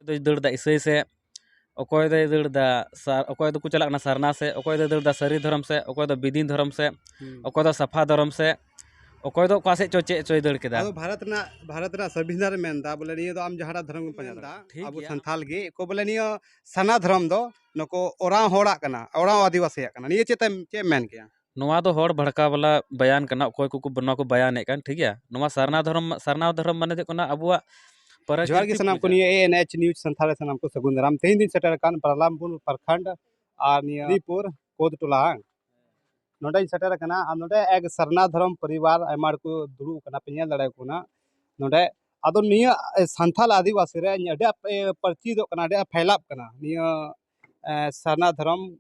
ᱫᱚᱭ ᱫᱟᱹᱲ ᱫᱟ ᱤᱥᱟᱹᱭ ᱥᱮ, ᱚᱠᱚᱭ ᱫᱚᱭ ᱫᱟᱹᱲ ᱫᱟ ᱚᱠᱚᱭ ᱫᱚᱠᱚ ᱪᱟᱞᱟᱜ ᱠᱟᱱᱟ ᱥᱟᱨᱱᱟ ᱥᱮ, ᱚᱠᱚᱭ ᱫᱚᱭ ᱫᱟᱹᱲ ᱫᱟ ᱥᱟᱹᱨᱤ ᱫᱷᱚᱨᱚᱢ ᱥᱮ, ᱚᱠᱚᱭ ᱫᱚ ᱵᱤᱫᱤᱱ ᱫᱷᱚᱨᱚᱢ ᱥᱮ, ᱚᱠᱚᱭ ᱫᱚ ᱥᱟᱯᱷᱟ ᱫᱷᱚᱨᱚᱢ ᱥᱮ, ᱚᱠᱚय ᱫᱚ ᱚᱠᱟ ᱥᱮᱫ ᱪᱮᱫ ᱪᱚᱭ ᱫᱟᱹᱲ ᱠᱮᱫᱟ। ᱟᱫᱚ ᱵᱷᱟᱨᱚᱛ ᱨᱮᱱᱟᱜ ᱥᱚᱝᱵᱤᱫᱷᱟᱱ ᱨᱮ ᱢᱮᱱᱫᱟ ᱵᱚᱞᱮ ᱱᱤᱭᱟᱹ ᱫᱚ ᱟᱢ ᱡᱟᱦᱟᱸᱴᱟᱜ ᱫᱷᱚᱨᱚᱢ ᱜᱮᱢ ᱯᱟᱸᱡᱟ ᱫᱟᱲᱮᱭᱟᱜᱼᱟ, ᱟᱵᱚ ᱥᱟᱱᱛᱟᱞ ᱜᱮ ᱠᱚ ᱵᱚᱞᱮ ᱱᱤᱭᱟᱹ ᱥᱟᱨᱱᱟ ᱫᱷᱚᱨᱚᱢ ᱫᱚ ᱱᱩᱠᱩ ᱚᱨᱟᱣ ᱦᱚᱲᱟᱜ ᱠᱟᱱᱟ, ᱚᱨᱟᱣ ᱟᱹᱫᱤᱵᱟᱹᱥᱤᱭᱟᱜ ᱠᱟᱱᱟ, ᱱᱤᱭᱟᱹ ᱪᱮᱫ ᱮᱢ ᱢᱮᱱ ᱠᱮᱭᱟ? ᱱᱚᱣᱟ ᱫᱚ ᱦᱚᱲ ᱵᱷᱟᱲᱠᱟᱣ ᱵᱟᱞᱟ ᱵᱟᱭᱟᱱ ᱠᱟᱱᱟ, ᱚᱠᱚᱭ ᱠᱚ ᱱᱚᱣᱟ ᱠᱚ ᱵᱟᱭᱟᱱᱮᱫ ᱠᱟᱱ, ᱴᱷᱤᱠ ᱜᱮᱭᱟ। ᱱᱚᱣᱟ ᱥᱟᱨᱱᱟ ᱫᱷᱚᱨᱚᱢ ᱢᱟᱱᱮ ᱫᱚ ᱦᱩᱭᱩᱜ ᱠᱟᱱᱟ ᱟᱵᱚᱣᱟᱜ ᱡᱚᱦᱟᱨ ᱜᱮ ᱥᱟᱱᱟᱢ ᱠᱚ, ᱱᱤᱭᱟᱹ ANH ᱱᱤᱭᱩᱡᱽ ᱥᱟᱱᱛᱷᱟᱞ ᱥᱟᱱᱟᱢ ᱠᱚ ᱥᱟᱹᱜᱩᱱ ᱫᱟᱨᱟᱢ। ᱛᱮᱦᱮᱧ ᱫᱤᱱ ᱥᱮᱴᱮᱨ ᱟᱠᱟᱱ ᱯᱟᱨᱞᱟᱢᱯᱩᱨ ᱯᱨᱚᱠᱷᱚᱸᱰ ᱟᱨ ᱱᱤᱭᱟᱹ ᱦᱚᱨᱤᱯᱩᱨ ᱠᱳᱫ ᱴᱚᱞᱟ ᱱᱚᱰᱮᱧ ᱥᱮᱴᱮर ᱟᱠᱟᱱᱟ। ᱟᱨ ᱱᱚᱰᱮ ᱮᱠ ᱥᱟᱨᱱᱟ ᱫᱷᱚᱨᱚᱢ ᱯᱚᱨᱤᱵᱟᱨ ᱟᱭᱢᱟ ᱦᱚᱲ ᱠᱚ ᱫᱩᱲᱩᱵ ᱟᱠᱟᱱᱟ, ᱯᱮ ᱧᱮᱞ ᱫᱟᱲᱮᱭᱟᱠᱚ ᱠᱟᱱᱟ ᱱᱚᱰᱮ। ᱟᱫᱚ ᱱᱤᱭᱟᱹ ᱥᱟᱱᱛᱷᱟᱞ ᱟᱹᱫᱤᱵᱟᱹᱥᱤ ᱨᱮ ᱟᱹᱰᱤ ᱯᱨᱚᱪᱤᱛᱚᱜ ᱠᱟᱱᱟ, ᱟᱹᱰᱤ ᱯᱷैᱞᱟᱜ ᱠᱟᱱᱟ ᱱᱤᱭᱟᱹ ᱥᱟᱨᱱᱟ ᱫᱷᱚᱨᱚᱢ।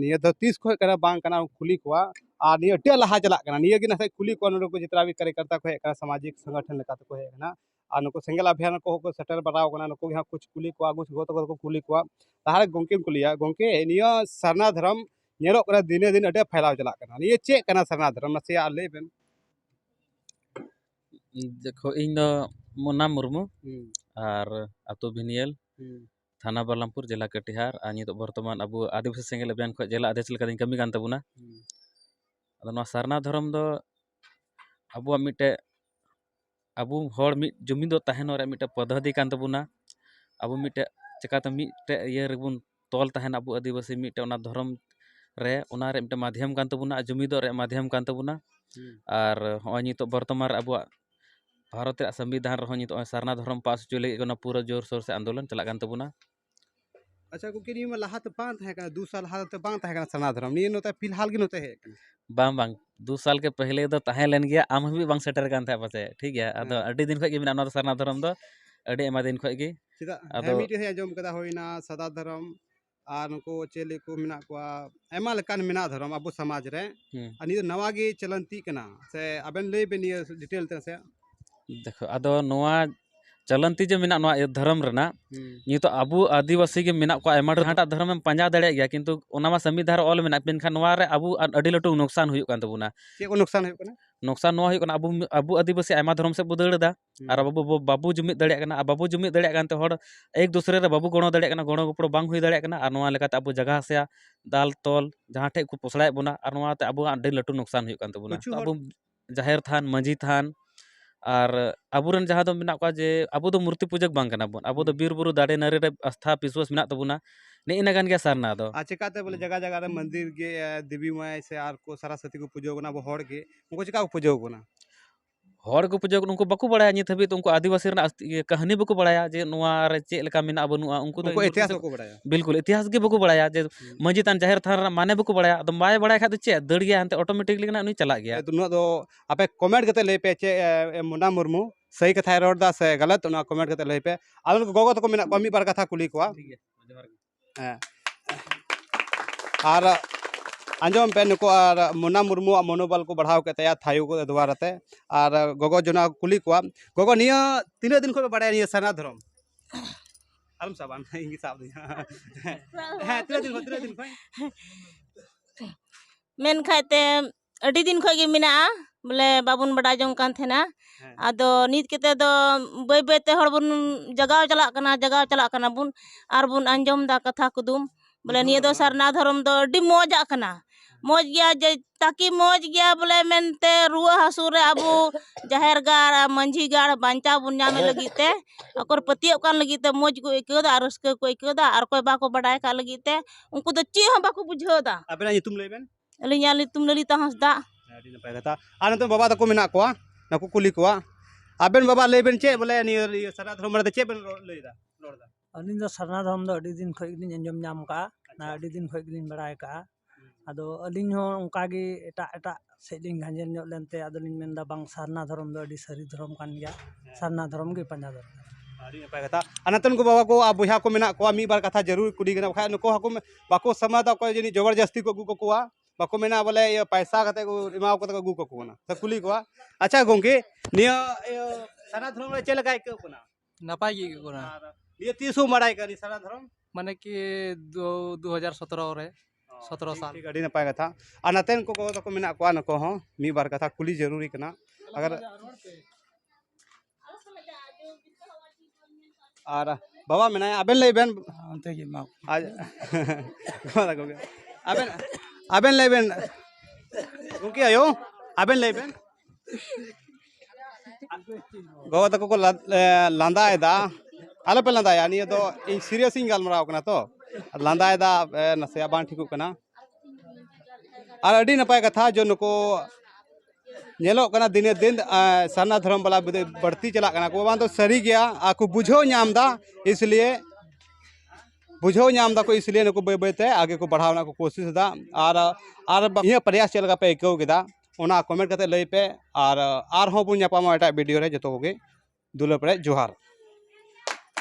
ᱱᱤᱭᱟᱹ ᱫᱚ ᱛᱤᱥ ᱠᱷᱚᱡ ᱠᱟᱱᱟ ᱵᱟᱝ ᱠᱟᱱᱟ ᱠᱩᱞᱤ ᱠᱚᱣᱟ, ᱟᱨ ᱱᱤᱭᱟᱹ ᱟᱹᱰᱤ ᱞᱟᱦᱟ ᱪᱟᱞᱟᱜ ᱠᱟᱱᱟ। ᱱᱤᱭᱟᱹ ᱜᱮ ᱱᱟᱥᱮ ᱠᱩᱞᱤ ᱠᱚᱣᱟ, ᱱᱚᱰᱮ ᱠᱚ ᱡᱚᱛᱚ ᱠᱟᱨᱭᱚᱠᱚᱨᱛᱟ ᱠᱚ ᱦᱮᱡ ᱟᱠᱟᱱᱟ, ᱥᱟᱢᱟᱡᱤᱠ ᱥᱚᱝᱜᱚᱴᱷᱚᱱ ᱞᱮᱠᱟ ᱛᱮᱠᱚ ᱦᱮᱡ ᱟᱠᱟᱱᱟ। ᱟᱨ ᱱᱩᱠᱩ ᱥᱮᱸᱜᱮᱞ ᱚᱵᱷᱤᱡᱟᱱ ᱠᱚᱦᱚᱸ ᱠᱚ ᱥᱮᱴᱮᱨ ᱵᱟᱲᱟᱣ ᱟᱠᱟᱱᱟ, ᱱᱩᱠᱩ ᱜᱮ ᱦᱟᱸᱜ ᱠᱩᱪ ᱠᱩᱞᱤ ᱠᱚᱣᱟ, ᱠᱩᱪ ᱜᱚ ᱛᱟᱠᱚ ᱫᱚᱠᱚ ᱠᱩᱞᱤ ᱠᱚᱣᱟ। ᱛᱟᱦᱚᱞᱮ ᱜᱚᱢᱠᱮᱧ ᱠᱩᱞᱤᱭᱟ, ᱜᱚᱢᱠᱮ ᱱᱤᱭᱟᱹ ᱥᱟᱨᱱᱟ ᱫᱷᱚᱨᱚᱢ ᱧᱮᱞᱚᱜ ᱠᱟᱱᱟ ᱫᱤᱱᱮ ᱫᱤᱱ ᱟᱹᱰᱤ ᱯᱷᱮᱞᱟᱣ ᱪᱟᱞᱟᱜ ᱠᱟᱱᱟ, ᱱᱤᱭᱟᱹ ᱪᱮᱫ ᱠᱟᱱᱟ ᱥᱟᱨᱱᱟ ᱫᱷᱚᱨᱚᱢ, ᱱᱟᱥᱮᱭᱟᱜ ᱞᱟᱹᱭ ᱵᱮᱱ? देखो ᱤᱧ ᱫᱚ ᱢᱩᱱᱱᱟ ᱢᱩᱨᱢᱩ ᱟᱨ ᱟᱛᱳ ᱵᱷᱤᱱᱤᱭᱮᱞ, थाना बलरामपुर, जिला कटिहार। और नित बर्तमान अब आदिवासी सेंगेल अभियान खो जिला अध्यक्ष लेकिन कमी कान तबुना। अदो नवा सारना धर्म दो अब मिट्टे अब हर मिट जुमिद तहन रे मिट्टे पद्धति कान तबुना। अब मिट्टे चिकाते मिट्टे इये रेबुन तोल तहन अब आदिवासी मिट्टे ओना धर्म रे ओना रे मिट्टे माध्यम कान तबुना, जुमिद रे माध्यम कान तबुना। और हय नित बर्तमान अब भारत रे संविधान रह नित सारना धर्म पास जो लगे पूरा जोर शोर से आंदोलन चला कान तबुना। अच्छा को किनी में लहा तो बांग तहे का 2 साल लहा तो बांग तहे का सना धर्म निये नोते फिलहाल के नोते है बांग बांग 2 साल के पहले दो तहे लेन गया आम भी बांग सेटर कान था पासे, ठीक है। अदो अड्डी दिन खय गे मिना नोता सरना धर्म दो अड्डी एमा दिन खय गे चिदा हेमिट हे आजम कदा होइना सदा धर्म आर नको चेले को मिना को एमा लकान मिना धर्म अब समाज रे अनि नवा गे चलंती कना से अबेन ले बे निये डिटेल ते से देखो अदो नोआ चलंती जो मिना नोआ धर्म रेना नितो अबु आदिवासी के मिना को आयमा हाटा धर्म में पंजा दड़े गया, किंतु ओनामा संविधान ऑल मिना पेनखान नोआ रे अबु अडी लटू नुकसान हुयुक कान तबुना। के को नुकसान हुयुक कना? नुकसान नोआ हुयुक कना अबु आदिवासी आयमा धर्म से बदड़ दा और बाबू जुमिद दड़े कना। बाबू जुमिद दड़े कान ते हर एक दूसरे रे बाबू गणो दड़े कना, गणो गपड़ो बांग हुई दड़े कना। और नोआ लेकाते अबु जगह से दाल तोल जहां ठे को पोसड़ाय बोना और नोआ ते अबु अडी लटू नुकसान हुयुक कान तबुना। अबु जाहेर थान मंझी थान और अबुरन जहाँ दो मिना को जे अबु दो मूर्ति पूजक बांग कना बोन, अबु दो बीर बुरु दाड़े नारे रे आस्था विश्वास मिना तबुना। ने इना गान गया सारना दो चिकाते बोले जगह जगह रे मंदिर गे देवी माय से आर को सरस्वती को पूजो बना हड़ गे उनको चिका को पूजो बना हड़ को पूजक उनको बाको बड़ाया नित हबी उनको आदिवासी रना कहानी बाको बड़ाया जे नोआ रे चेक लेका मिना बनुआ उनको तो इतिहास को बड़ाया बिल्कुल इतिहास गे बाको बड़ाया जे मंजी तान जाहिर थान माने बाको बड़ाया तो माय बड़ाय खा तो चे दड़ गया हनते ऑटोमेटिकली ना उनी चला गया। दुनो दो आपे कमेंट कते ले पे चे मुन्ना मुर्मू सही कथा रोड दा से गलत ना कमेंट कते ले पे आलन को गोगो तो मिना कमी बार कथा कुली को और आंजम पे नुको और मुन्ना मुर्मू मनोबल को बढ़ाव के तैयार थायु को द्वाराते और गोगो जना कुली को गोगो निया 3 दिन को बड़ाय निया सना धर्म आलम साबान इंगी साब दिया हां 3 दिन को मेन खाते अड़ी दिन खय गे मिना बोले बाबुन बड़ा जंग कान थेना। आदो नित केते दो बय बयते हड़ बुन जगाव चला कना बुन आर बुन अंजम दा कथा कुदुम बोले निये दो सरना धर्म दो अड़ी मौजा कना मौज गया जे ताकि मौज गया बोले मेनते रुआ हासु रे अबु जाहेर गार मंझी गार बांचा बुन नामे लगिते अकर पतियो कान लगिते मौज को इकदा आर रस्के को इकदा आर कोई बाको बड़ाय का लगिते उनको तो ची हम बाको बुझोदा। अबेना तुम लेबेन अलिnya लितुम ललिता हंसदा अड़ी नपाय कथा आर तो बाबा तको मिना को नाको कुली को अबेन बाबा लेबेन चे बोले नि सरना धर्म रे चे बेन लइदा रोडदा अलिन दो सरना धर्म दो अड़ी दिन खय गिन अंजम नाम का ना अड़ी दिन खय गिन बड़ाय का आदो अलिन हो उनका गे एटा सेलिंग गांजन नो लेनते आदलिन मेनदा बांग सरना धर्म दो अड़ी सरी धर्म कान गया सरना धर्म गे पंजा दो अड़ी नपाय कथा अनतन को बाबा को आ बुहा को मिना को मी बार कथा जरूर कुली गना खा नको हको बाको समादा को जनी जबरदस्ती को गु को बाको मेना बोले ये पैसा कते को इमाव कते को गु को ना त कुली को अच्छा गोंके निया सरना धर्म रे चेल गाय को ना नपाय गे कोना ये 300 मड़ाई का नि सरना धर्म माने कि 2017 रे 17 साल ठीक अड़ी नपाय कथा अनतन को तो मिना को नको हो मी बार कथा कुली जरूरी कना अगर और बाबा मेना आबेन लेबेन onte gi ma आज आबेन आबेन लेबेन उनकी आयो आबेन लेबेन गवा तक को लांदा एदा आलो पे लांदा यानी तो इन सीरियस इन गालमराव कना तो लांदा एदा नसे बान ठिकु कना और अडी नपाय कथा जो नुको नेलो कना दिन दिन सरना धर्म वाला बढ़ती चला कना को बान तो सरी गया आकु बुझो नामदा इसलिए बुझो नामदा को इसलिए नुको बे बेते आगे को बढ़ावना को कोशिश दा और ये प्रयास चल पे को केदा ओना कमेंट करते लई पे और हो बुन ᱧᱟᱯᱟᱢᱟ एटा वीडियो रे जतो के दुलर पे जोहार।